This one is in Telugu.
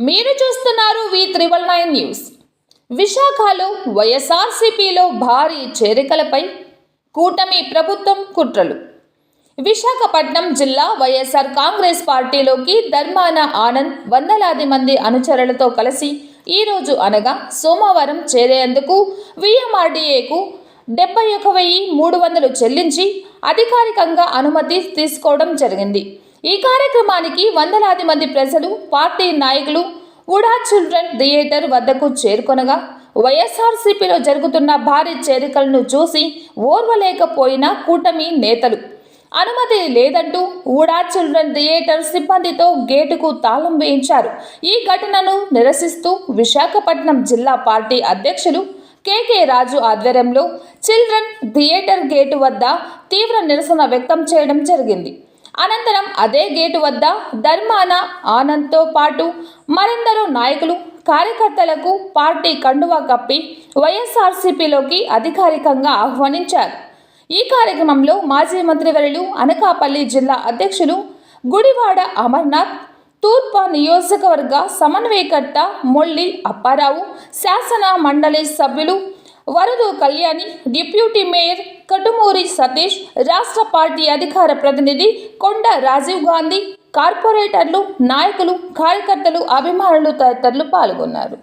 మీరు చూస్తున్నారు V999 న్యూస్. విశాఖలో వైఎస్ఆర్సీపీలో భారీ చేరికలపై కూటమి ప్రభుత్వం కుట్రలు. విశాఖపట్నం జిల్లా వైఎస్ఆర్ కాంగ్రెస్ పార్టీలోకి ధర్మాన ఆనంద్ వందలాది మంది అనుచరులతో కలిసి ఈరోజు అనగా సోమవారం చేరేందుకు VMRDAకు 71,300 చెల్లించి అధికారికంగా అనుమతి తీసుకోవడం జరిగింది. ఈ కార్యక్రమానికి వందలాది మంది ప్రజలు, పార్టీ నాయకులు వుడా చిల్డ్రన్ థియేటర్ వద్దకు చేరుకొనగా వైఎస్ఆర్సీపీలో జరుగుతున్న భారీ చేరికలను చూసి ఓర్వలేకపోయిన కూటమి నేతలు అనుమతి లేదంటూ వుడా చిల్డ్రన్ థియేటర్ సిబ్బందితో గేటుకు తాళం వేయించారు. ఈ ఘటనను నిరసిస్తూ విశాఖపట్నం జిల్లా పార్టీ అధ్యక్షులు KK రాజు ఆధ్వర్యంలో చిల్డ్రన్ థియేటర్ గేటు వద్ద తీవ్ర నిరసన వ్యక్తం చేయడం జరిగింది. అనంతరం అదే గేటు వద్ద ధర్మాన ఆనంద్తో పాటు మరెందరో నాయకులు, కార్యకర్తలకు పార్టీ కండువా కప్పి వైఎస్ఆర్సీపీలోకి అధికారికంగా ఆహ్వానించారు. ఈ కార్యక్రమంలో మాజీ మంత్రివర్యులు, అనకాపల్లి జిల్లా అధ్యక్షులు గుడివాడ అమర్నాథ్, తూర్పు నియోజకవర్గ సమన్వయకర్త మొల్లి అప్పారావు, శాసన మండలి సభ్యులు వరదు కళ్యాణి, డిప్యూటీ మేయర్ కటుమూరి సతీష్, రాష్ట్ర పార్టీ అధికార ప్రతినిధి కొండ రాజీవ్ గాంధీ, కార్పొరేటర్లు, నాయకులు, కార్యకర్తలు, అభిమానులు తదితరులు పాల్గొన్నారు.